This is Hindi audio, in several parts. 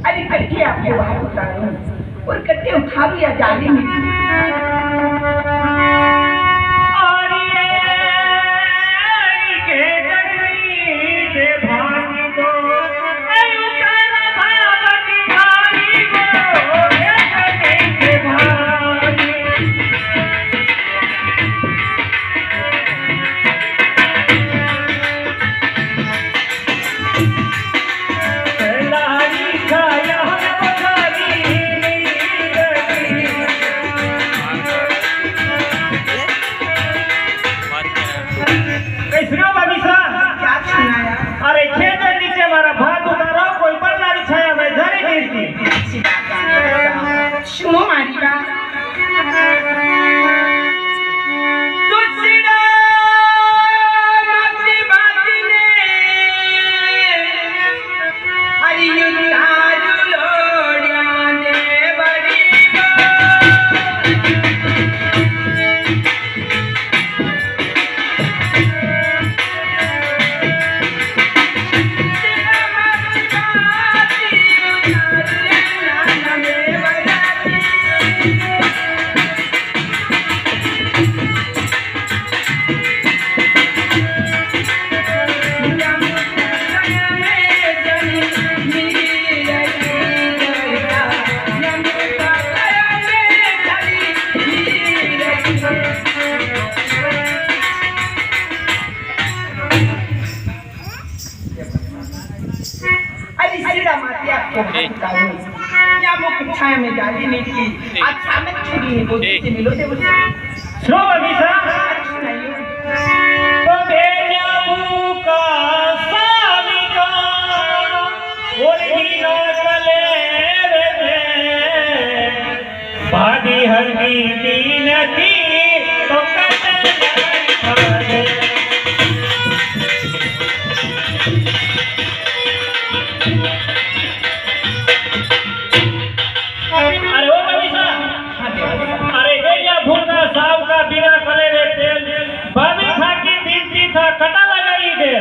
अरे कट्टे आपको बाहर उतारूं और कट्टे उठारूं या जाली में छाया में जाली नहीं थी आज सामने छुरी है बोलते से मिलो थे बोले सुनो अमीसा तो बेटा मुका साविका और ही ना चले रे હરની દીનથી તો કટન अरे ओ मनीषा, अरे गैया भूलना साव का बिना कले वे तेल भाभी खाकी बिनती था कटा लगाई दे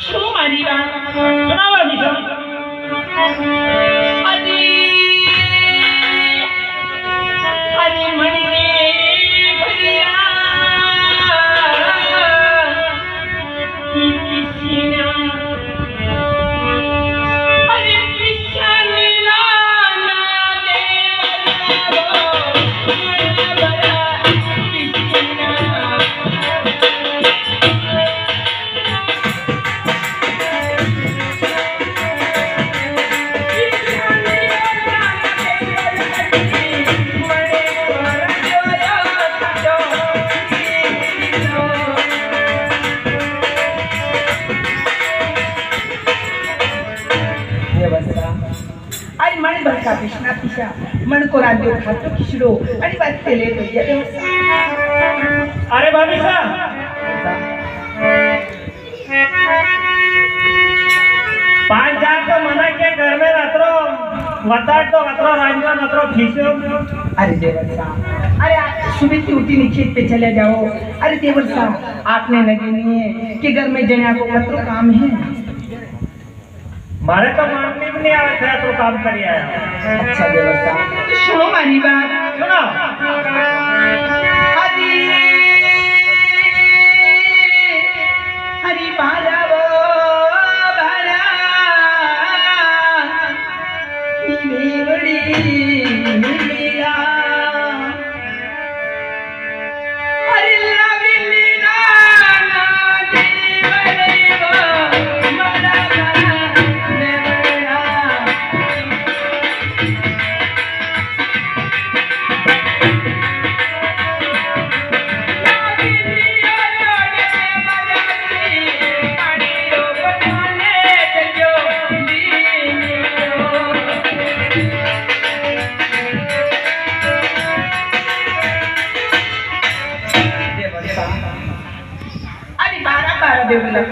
શું મારી વાત सुनावा मनीषा અરે અરે મણીને ભર્યા ઈ કિસીના અરે કિસનીના ના દેવરાવો બરા કિસીના आज मन बरका कृष्णा पिशा मन को राज्य खातो किशोरो आणि बात केले तो ये व्यवस्था अरे मनीषा पांच हजार तो मना के घर में नतरो वताट तो नतरो रांझो नतरो खींचो अरे देवर्षा अरे सुबह की उठी खेत पे चले जाओ अरे देवर्षा आपने लगे नहीं है कि घर में जने को कतरो काम है मारे तो माननी भी नहीं आवे थे तो काम करी आया अच्छा देवर्षा तो सुनो मारी बात सुनो हरी हरी बालावो बाला बेवड़ी मिला हरी लाविली ना देवड़ेवा मरा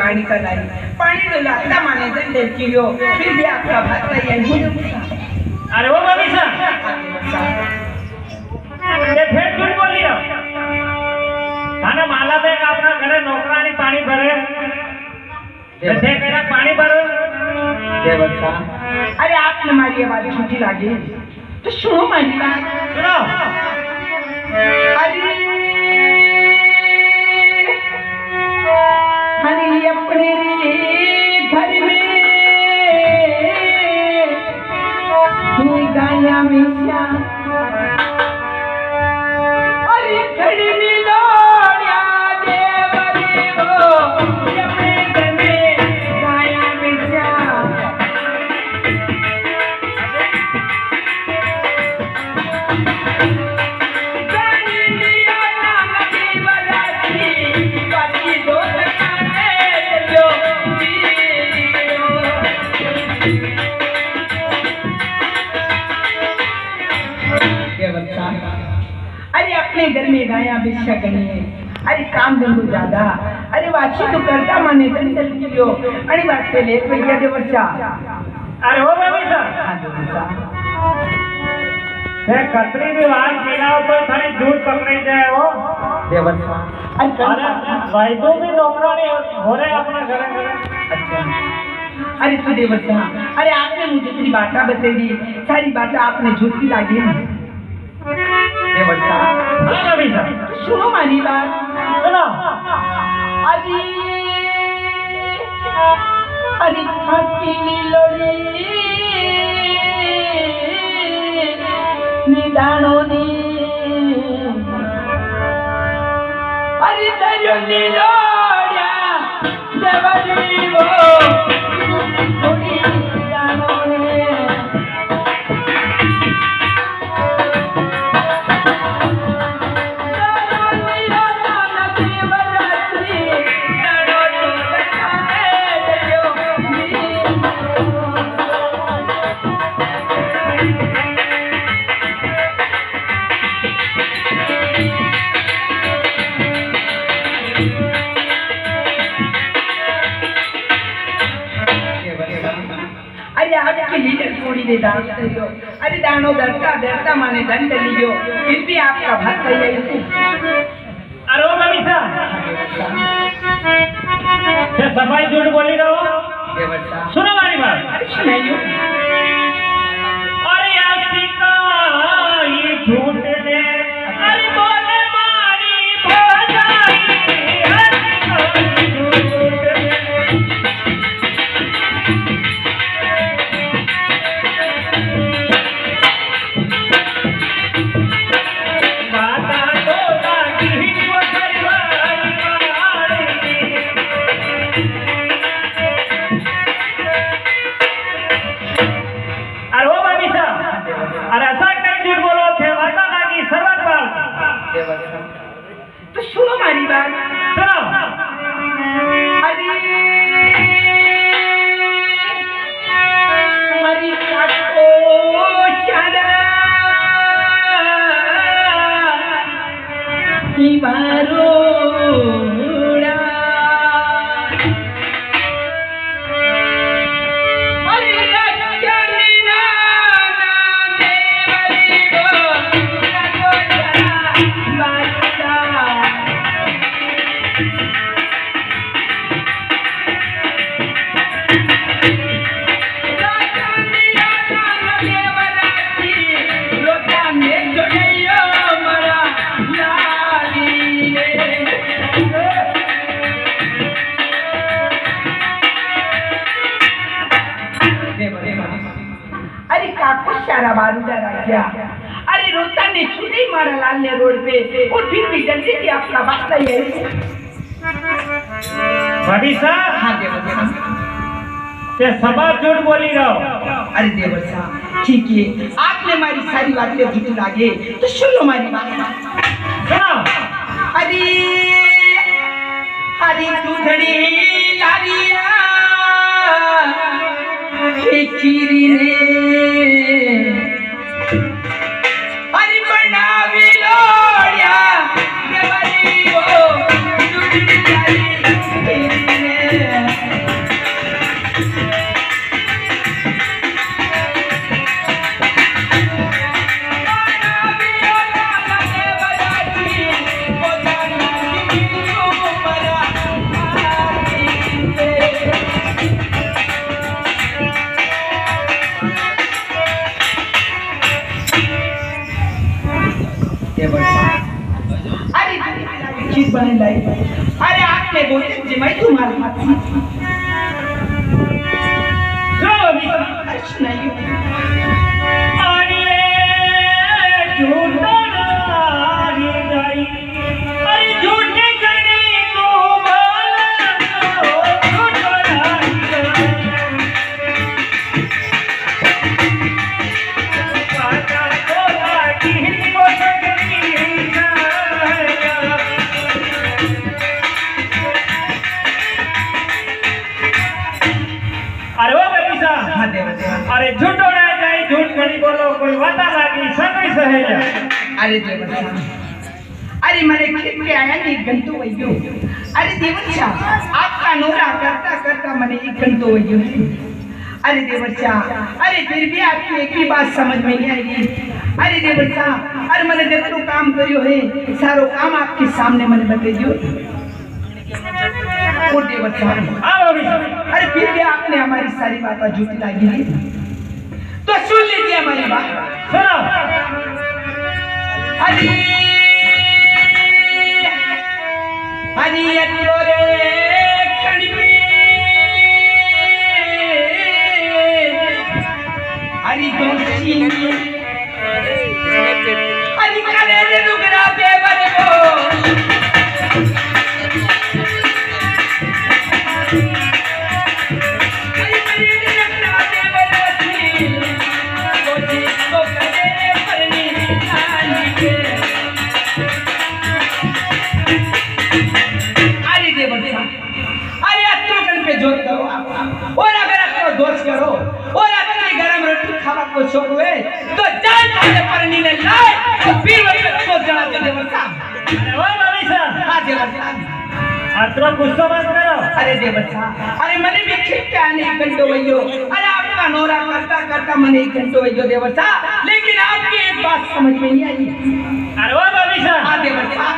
पानी का लाई पानी डोला आता माने दंडे कियो फिर भी आपका भात नहीं है अरे वो मनीषा ये फिर झूठ बोली हो थाने माला पे अपना घरे नौकरानी पानी भरे जैसे मेरा पानी भरो देवर्षा अरे आपने हमारी आवाज झूठी लागी तो सुनो मारी बात सुनो अरे हरी अपने घर में ही गाया मिया अरे खड़ी लोड़िया देव देवो अपने घर में गाया मिया अरे अपने घर में गाया भिक्षा गणी है अरे काम धंधो ज्यादा अरे वाची तो करता माने दंडल कियो आणि वाटते ले भैया देवर्षा अरे हो मनीषा हां देवर्षा ये कतरी भी वार केला ऊपर थाने झूठ पकड़े जाए वो देवर्षा अरे वाइदो भी नौकरानी हो रहे अपना घर अच्छा अरे तू देवर्षा अरे आपने मुझे तेरी बातें बताई सारी बातें आपने झूठी लागी देवर्षा हाँ मनीषा सुनो मारी बात सुनो अरे अरे खाकी लोड़ी निदानो नी अरे दरियो नी लोड़िया देवरी वो थोड़ी निदानो ने लीडर थोड़ी दे दान लियो अरे दानो डरता माने दंड लियो फिर भी आपका भक्त है अरे ओ मनीषा ये सफाई झूठ बोली रहो सुनो हमारी बात अरे सुनाइयो अरे आशिका ये झूठ ने अरे बोले मारी भजाई आशिका झूठ तो सुनो हमारी बात अरे हमारी काको चारा बारो अरे काको सारा बारूदा राजा अरे रोता ने छुरी मारा लाल ने रोड पे और फिर भी जल्दी से आपका बात है मनीषा हाँ देवर साहब ते सभा झूठ बोली रहो अरे देवर साहब ठीक है आपने हमारी सारी बातें झूठ लागे तो सुन लो हमारी बात सुनो अरे अरे दूधड़ी लारिया खीरी ने अरे बनावी लोड़िया देवरी वो दूधड़ी लारी खीरी ने चीज बने लाई अरे आपने बोले जिमाई तुम्हारे हाथ नहीं अरे झूठा नारी गई अरे झूठे गणी को बोलो झूठा नारी पाता तो लागी को सगरी ना अरे वो मनीषा अरे झूठ उड़ा जाए झूठ घड़ी बोलो कोई वादा लागी सही सहेजा अरे देवर अरे मेरे खेत में आया नहीं घंटो वैयो अरे देवर साहब आपका नोरा करता करता मैंने एक घंटो वैयो अरे देवर साहब अरे फिर भी आपकी एक ही बात समझ में नहीं आएगी अरे देवर साहब अरे मैंने देखो काम करियो है सारो काम आपके सामने मैंने बता दियो और देवर साहब अरे फिर भी आपने हमारी सारी बातें झूठी लागी है तो सुन लीजिए हमारी बात सुनो अरे अरे अटलोरे कणबी अरे दोषी अरे करे रे दुगरा देवर को जोत करो और अगर आपको दोष करो और अपनी गरम रोटी खावा को छोड़े तो जान जाने पर नीले लाए तो फिर वही को जला दे देवर साहब अरे ओए मनीषा हां देवर साहब आत्मा गुस्सा मत करो अरे देवर साहब अरे मैंने भी खेत के आने घंटो वही अरे आप आपका नोरा करता करता मैंने 1 घंटो वही देवर साहब, लेकिन आपकी एक बात समझ में नहीं आई। अरे वाह भाभी साहब, हाँ देवर साहब,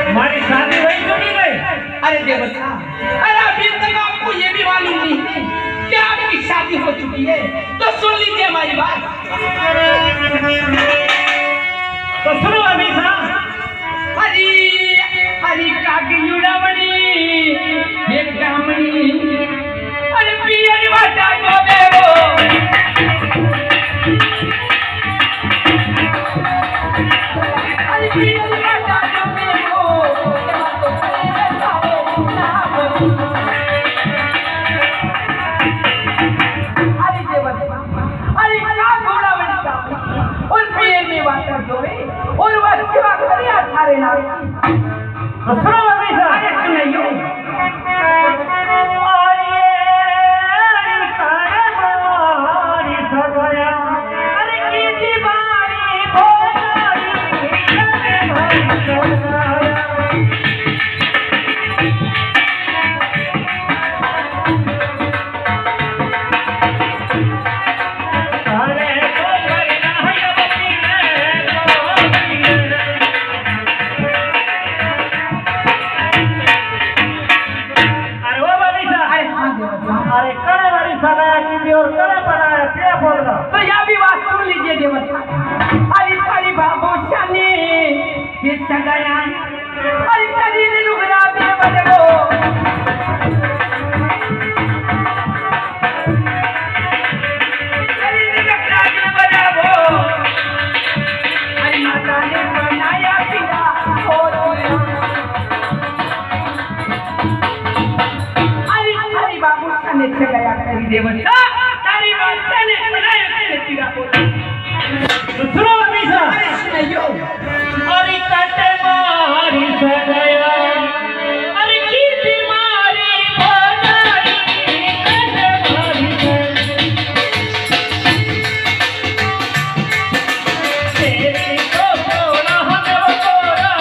हमारी शादी वही तो नहीं गई। अरे देवर साहब, अरे अभी तक आपको ये भी मालूम नहीं है कि आपकी शादी हो चुकी है, तो सुन लीजिए हमारी बात। तो सुनो भाभी साहब। हरी हरी काकी जुड़ावणी एक गामणी, अरे पियर वाटा को बेवो, अरे पियर वाटा को बेवो, अरे देवर अरे क्या जुड़ावणी का और पियर में वाटा जो है और वह सेवा करे अठारे नाम। तो सुनो भाभी साहब। अरे सुनियो, तो यह भी बात सुन लीजिए देवर साहब। अरे थारी बाबू शानी ये सगाया, अरे कदी ने लुगरा दे बदलो, कदी ने लुगरा दे बदलो, अरे माता ने बनाया पिला हो रोया, अरे थारी बाबू शानी सगाया करी देवर साहब, तारी बात ने बनाया पिला हो रोया। सुनो भाभी साहब। अरे सुनियो, अरे कटे मारी सगाया, अरे की बीमारी हो जाई, कटे मारी तेरी को बोला हम बोला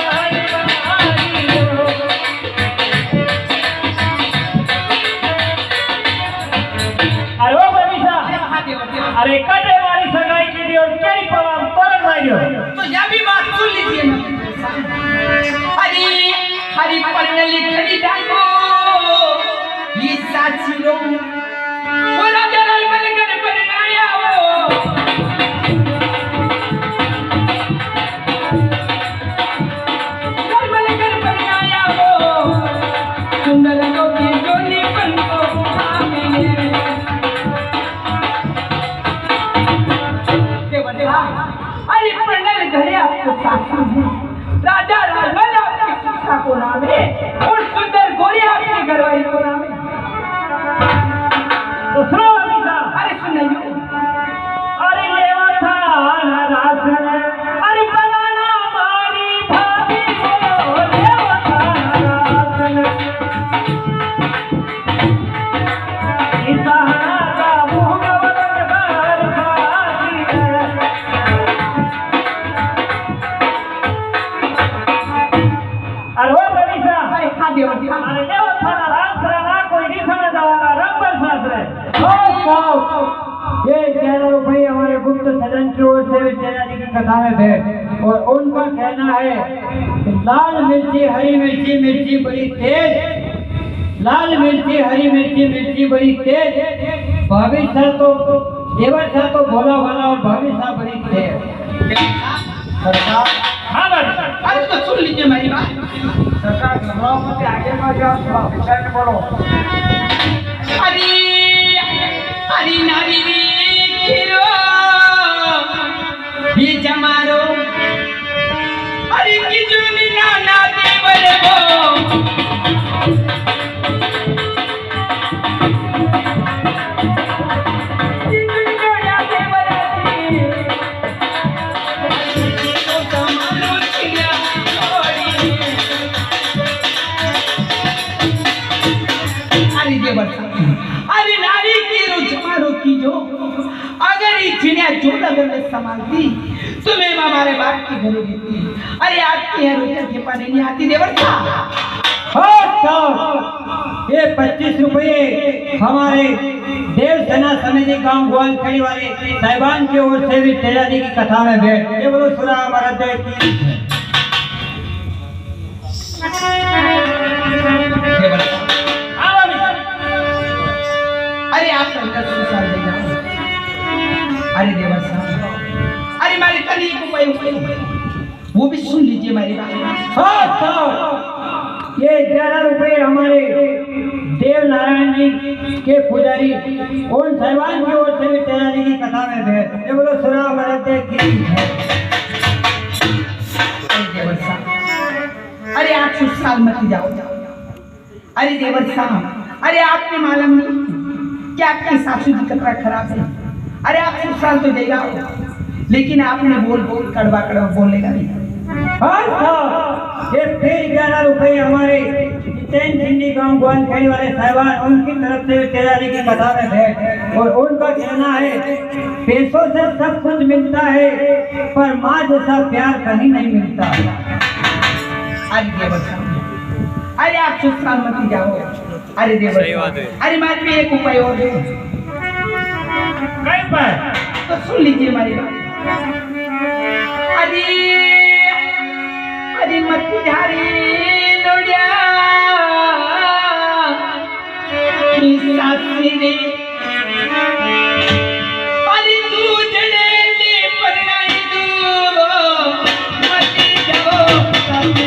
अरे ओ भाभी साहब, अरे कटे मारी सगाई की दी और कई पवन पलट मारियो। तो यह भी बात सुन लीजिए ना। हरी हरी पढ़ने लिखनी डाको ये साची लो, वो राजा लाल बनकर बनाया वो, लाल बनकर बनाया वो, सुंदर लोगी जोनी बनको आमिने। अरे पंडल घरे आपको सासू है, राजा राघव आपकी शिक्षा को नाम है और सुंदर गोरी आपकी घरवाली को नाम है। तो सुनो भाभी साहब। अरे सुनियो, अरे लेवा था रासन, अरे बनाना मारी भाभी को, लेवा था रासन, इसारा मुँह बदल कर भागी है। अरे वो भाभी साहब, अरे खा दियो दिया। अरे लेवा था रासन ना कोई नहीं समझ आवागा, रंबर शास्त्र है। ये 11 रुपये हमारे गुप्त सदन की ओर से विद्यालय जी की कथा में थे और उनका कहना है कि लाल मिर्ची हरी मिर्ची, मिर्ची बड़ी तेज, लाल मिर्ची हरी मिर्ची, मिर्ची बड़ी तेज, भाभी सर तो देवर सर तो भोला भाला और भाभी साहब बड़ी तेज। सरकार हाँ भाभी साहब। अरे तो सुन लीजिए मेरी बात। सरकार घबराओ मत, आगे में जाओ, विचार में बोलो। हरी हरी नारी खीरो ये जमारो, हरी की जुनी नाना देवर वो, की जुनी नाना देवर जी, तो तमारो चिड़िया छोड़ी। अरे देवर साहब, अरे नारी की रुचमारो की जो, अगर ये चिड़िया जो अगर मैं संभालती तो मैं हमारे बाप के घरे रहती। अरे आपके यहाँ रोटी के पानी नहीं आती देवर साहब। साहब, ये 25 रुपये हमारे देव सेना समिति गांव ग्वालखड़ी वाले साहिबान की ओर से भी तेजाजी की कथा में भेंट। ये बोलो सुरा हमारा देव की। अरे आप साल देना। अरे देवर साहब, अरे मारे कली को वो भी सुन लीजिए मेरी बात। हाँ साहब, ये 11 रुपये हमारे देव नारायण जी के पुजारी उन साहिबान की ओर से भी तेजाजी की कथा में भेंट। ये बोलो सुरा हमारा देव की। अरे देवर साहब, अरे आप कुछ साल मत जाओ। अरे देवर साहब, अरे आपने मालूम नहीं क्या आपकी सासू की कतरा खराब है। अरे आप कुछ साल तो देगा, लेकिन आपने बोल बोल कड़वा कड़वा बोलेगा नहीं। हाँ साहब, ये फिर 11 रुपये हमारे जितेंद्र सिंह गांव ग्वालखड़ी वाले साहिबान उनकी तरफ से तेजाजी की कथा में भेंट। और उनका कहना है पैसों से सब कुछ मिलता है पर माँ जैसा प्यार कहीं नहीं मिलता। अरे देवर साहब, अरे आप कुछ साल मत जाओ। अरे देवर साहब, अरे मारे पे एक उपाय और है। कई पर तो सुन लीजिए हमारी बात। अरे अरे मत झारी लोड़िया की सासी रे, अरे तू जड़ेली परनाई दूर मत जाओ सासी।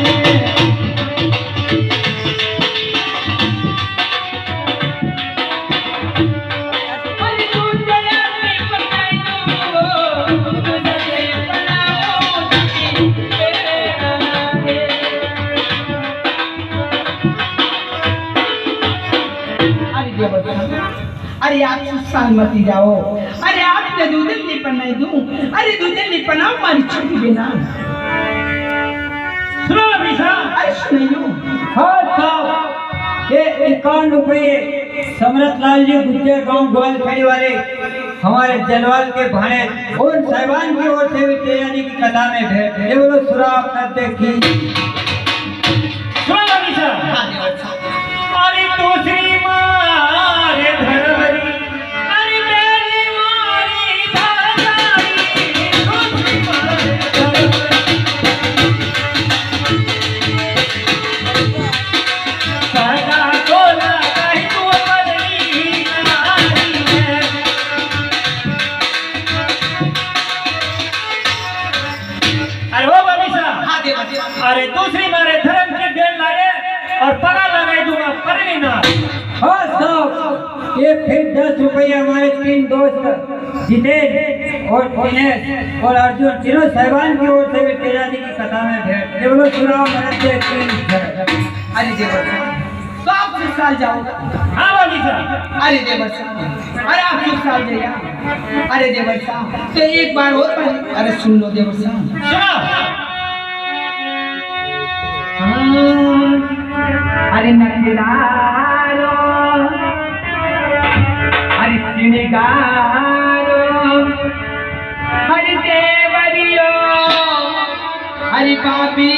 अरे आप साल मत जाओ। अरे आपने दूधन लिपन नहीं दूं। अरे दूधन लिपना मारी छोटी बिना सुनो अभिषा। अरे सुनियो। हाँ साहब, ये 51 रुपये समरत लाल जी गुज्जर गांव ग्वालखड़ी वाले हमारे जनवाल के भाने उन साहिबान की ओर से भी तेजाजी की कथा में भेंट। ये बोलो सुरा करते की। सुनो अभिषा। हाँ देवर साहब, अरे दूसरी मारे धरवरी, अरे मेरी मारी धरवरी, दूसरी मारे धरवरी। सदा तोला कहीं तू बदली नारी है। अरे वो अभिषा। हाँ देवर साहब, अरे दूसरी मारे धर्म के देर लागे और पगा लगाई दूंगा परनी ना। हाँ साहब, ये फिर 10 रुपये हमारे 3 दोस्त जितेंद्र और दिनेश और अर्जुन तीनों साहिबान की ओर से भी तेजाजी की कथा में भेंट। ये बोलो सुरा करते की। अरे देवर साहब, तो आप कुछ साल जाओ। हाँ अभिषा। अरे देवर साहब, अरे आप कुछ साल जाइए। अरे देवर साहब, तो एक बार और पढ़े। अरे सुन लो देवर साहब। सुनो। अरे नखरारो, अरे सिंगारो, अरे देवरियो, अरे पापी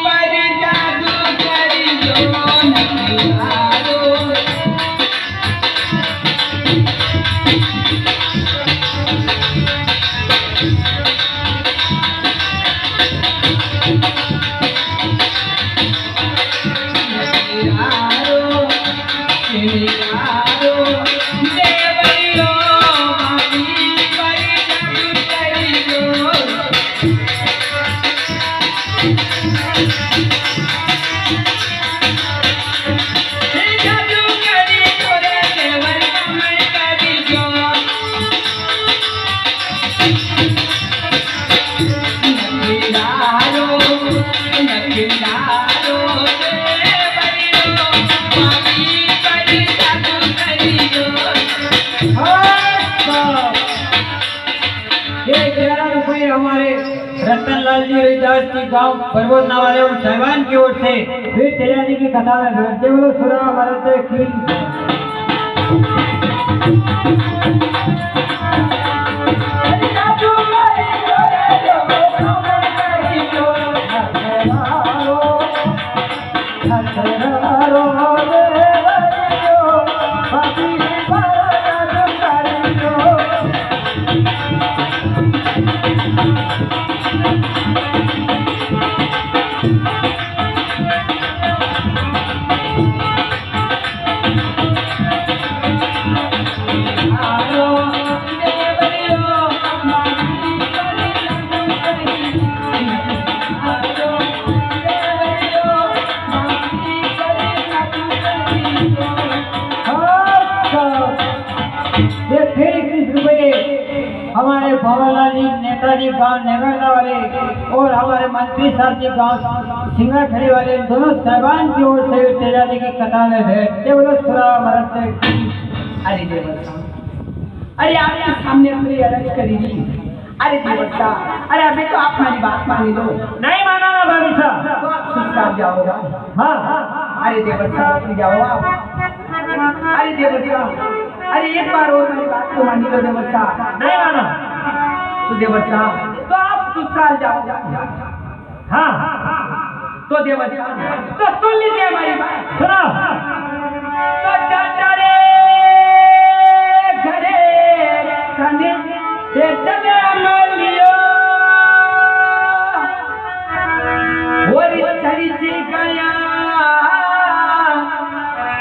पर जादू करियो नखरारो। हमारे रतनलाल जी हरिदास जी गांव परवतना वाले उन साहिबान की ओर से फिर तेजाजी की कथा में भेंटते बोलो सुरा भारत की। Hare हमारे भवरलाल जी नेताजी गांव नेगरदा वाले और हमारे मंत्री साहब जी गांव सिंगाखड़ी वाले इन दोनों साहबान की ओर से तेजा जी की कथा में भेंट ये बोलो सुरा मरत अरे देवता, अरे आपके सामने अपनी अर्ज करी ली। अरे देवता, अरे अभी तो आप हमारी बात मान लो। नहीं माना ना भाभी साहब। तो आप सुस्तार जाओगा। हाँ अरे देवता उठ जाओ आप। अरे देवता, अरे एक बार और मेरी बात को मान लो देवता। नहीं माना तो देवता, तो आप सुस्तार जाओगा। हाँ तो देवता, तो सुन लीजिए हमारी बात। सुना तो जाता रे घरे कने से चले अमलियो और चली जी गया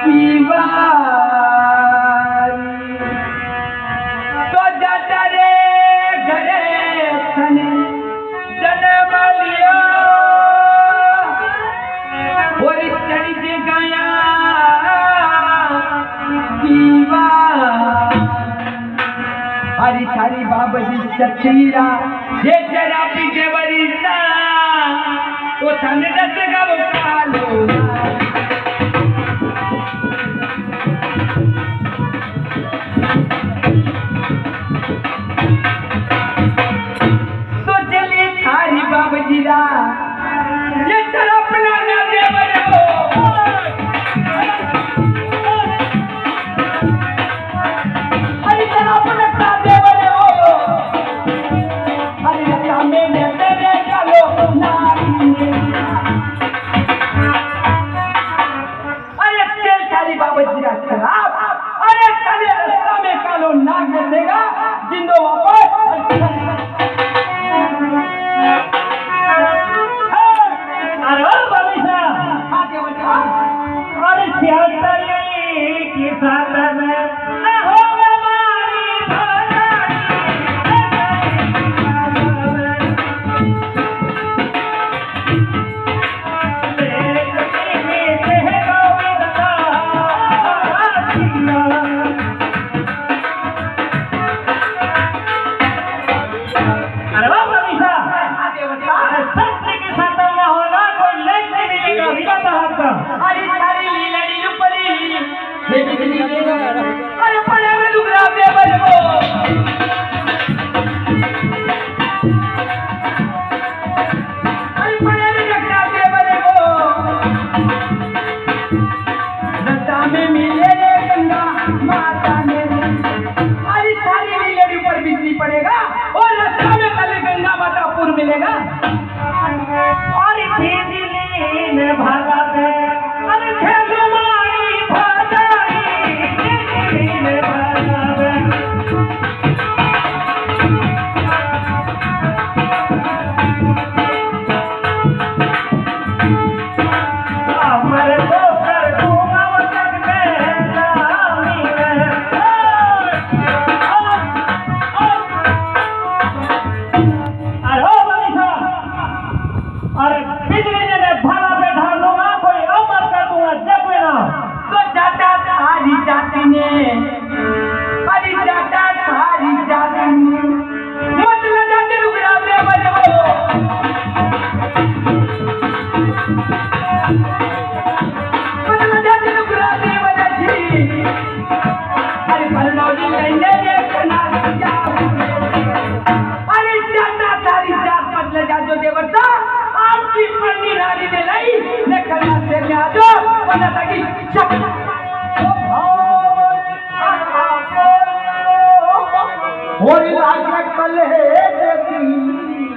दीवारी। तो जाता रे घरे कने चले अमलियो और चली जी गया हरी थारी बाबा जी सतीरा ये जरा पीछे बरीसा तो थाने रस गाव कालो। तो चली थारी बाबा जी रा ये जरा अपना ना देवर हो। नाक बसेगा जिंदो वापस। अरे भाभी साहब, अरे सियासली की साथ में न हो अरे पड़े में लुगरा दे बने वो। अरे पड़े में लुगरा दे बने वो। रस्ता में मिले गंगा माता ने। अरे सारी लीलड़ी पर बिजली पड़ेगा और रास्ता में कल गंगा माता पुर मिलेगा। और बिजली ने भागा दे अरे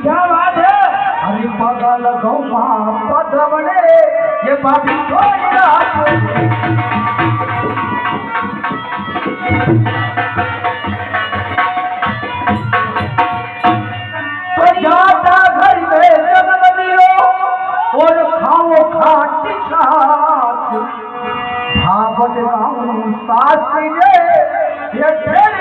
क्या बात है? अरे पगल गौमा पदवड़े ये बाबी तो जाता घर में जन्म दियो और खाओ खाटी साथ भावत गाँव सास ये फिर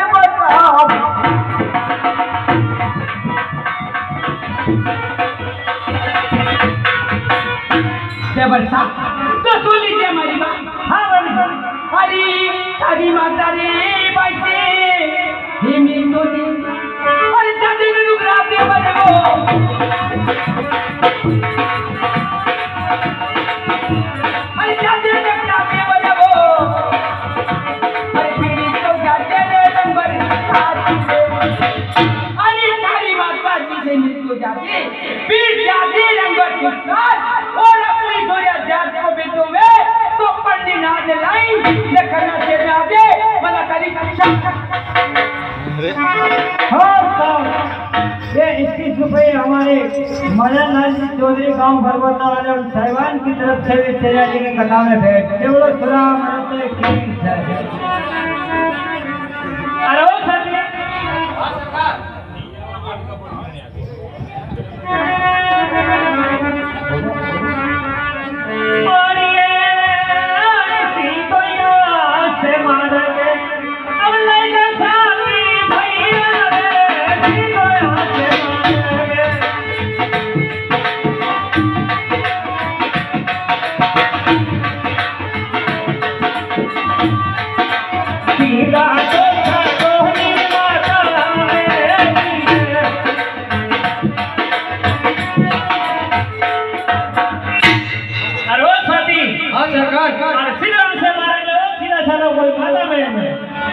बता। तो सुन लीजिए हमारी बात। हाँ भाभी साहब। हरी हरी माता रे बाइसे अरे तारी बाजी से मिल तो जाते फिर जाते रंगत के साथ और अपनी दोया जात को बिंदु में तो पढ़नी ना दिलाई लखना से आगे मना करी हाँ साहब, ये 21 रुपये हमारे मदन लाल जी चौधरी गांव भरवता वाले और साहिवान की तरफ से भी तेजाजी की कथा में भेंट केवल सुरा मरते की अरे ओ सर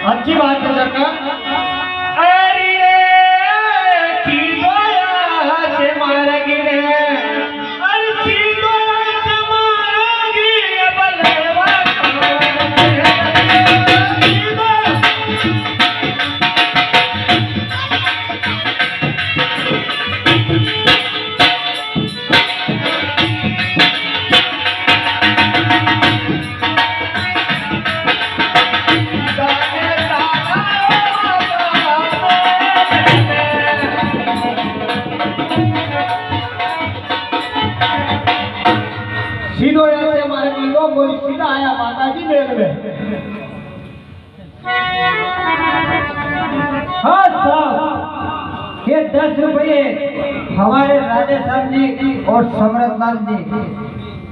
अच्छी बात है सरकार। अरे की गोया से मारा गिरे अरे की गोया से मारा गिरे बलवा सीधा आया माता जी मेल में। हाँ साहब, ये 10 रुपये हमारे राजा साहब जी और समरत लाल जी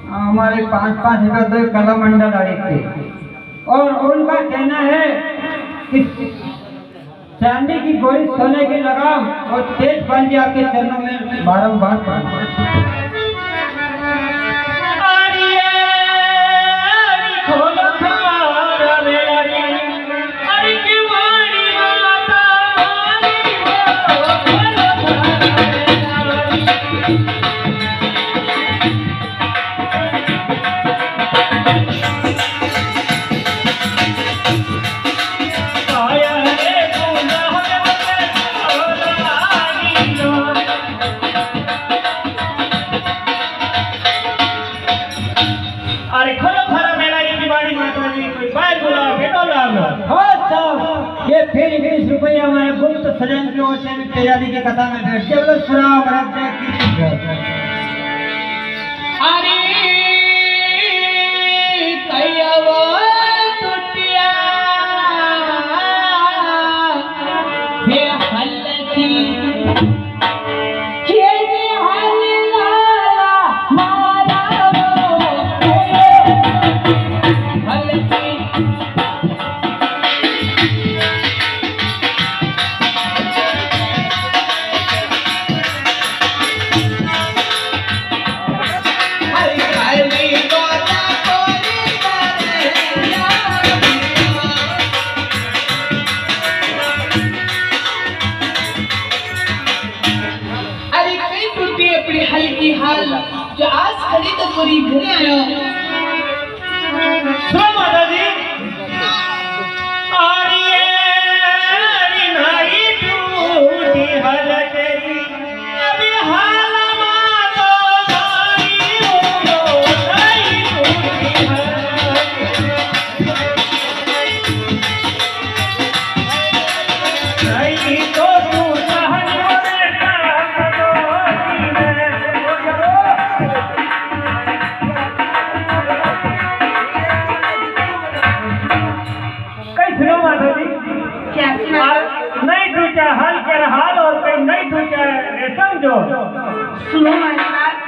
हमारे 5-5 रुपये दो कला मंडल आड़े थे और उनका कहना है कि चांदी की गोली सोने की लगाम और तेज पानी आपके चरणों में बारंबार ये फिर 20 रुपये हमारे गुप्त सजन की ओर से तेजाजी की कथा में भेंट केवल सुरा मरते की अरे कयवा टुटिया हे हल्की जो आज खड़ी तो पूरी घरे आयो सुनो माता जी आरिये नहीं टूटी हलके अभी हाल मातो भाई हो नहीं टूटी नहीं तो तू सहन नहीं टूटा हाल के हाल और कहीं नहीं टूटा रेशम जो सुनो महाराज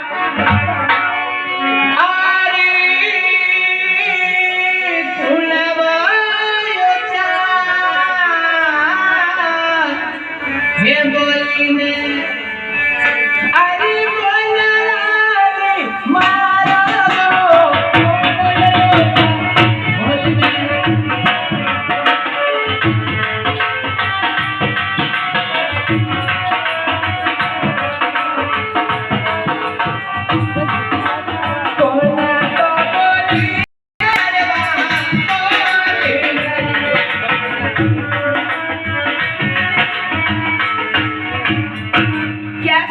क्या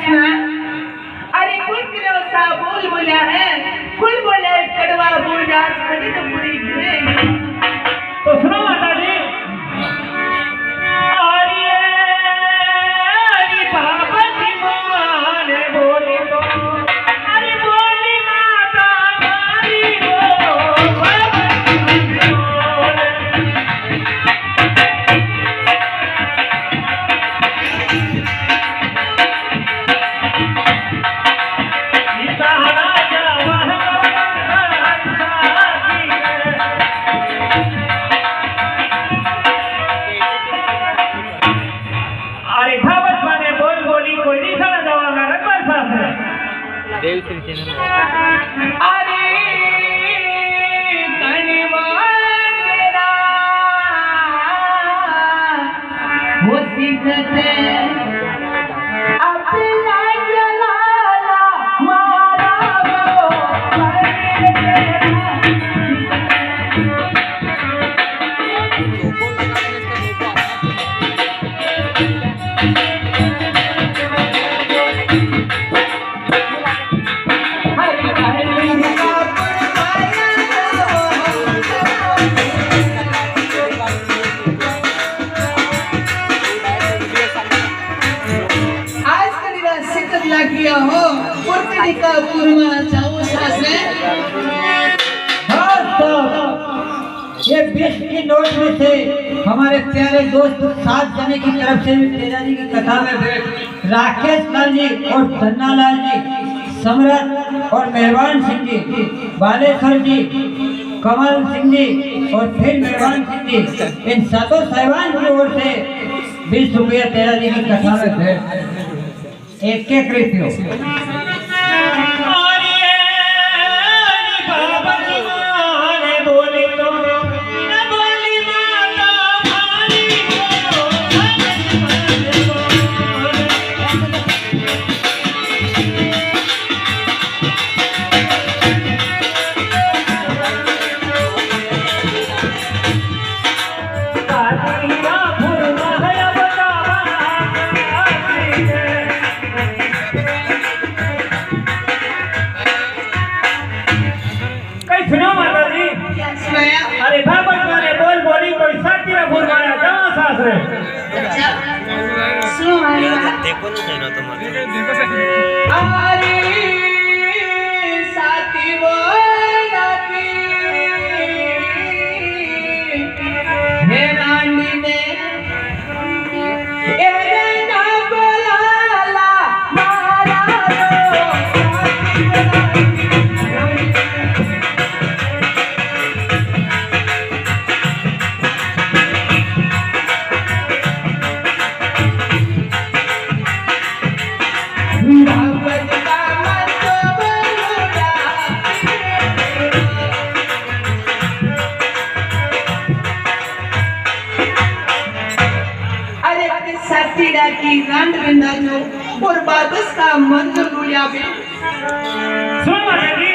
सुना? अरे कुल सा बोल बोला है, कुल बोले कड़वा बोल जा सड़ी तो पूरी घिरे। तो सुनो माता जी, अरे बाबा जी माने बोली तो, अरे बोली माता मारी हो बाबा जी बोले। अरे भावत माने बोल बोली कोई नहीं खड़ा जावागा रखबर साथ देव श्री चैनल अरे कणवारा वो सीखते अपना जलाला मारा गो किया हो पुरकड़ी का पुरमा चाऊ सासरे। ये 20 की नोट में से हमारे प्यारे दोस्त 7 जने की तरफ से तेजाजी की कथा में बैठ राकेश लाल जी और धन्ना लाल जी, सम्राट और मेहरबान सिंह जी, बालेश्वर जी, कमल सिंह जी और फिर मेहरबान सिंह जी, इन सातों साहिबान की ओर से 20 रुपया तेजाजी की कथा में भेंट। एक रुपये बाबा जी माने बोली तो बोली माता मारी हो अरे भाबत माने बोल बोली कोई साथी भूलवाया जाओ सासरे। अच्छा सुनो हमारी बात। देखो नहीं सही ना तुम्हारे अरे साथी बोलाती हे रानी ने ए ना बोलाला मारा साथीड़ा की गांड गंदा जो और बाबस का मन लुड़िया भी सुन माता जी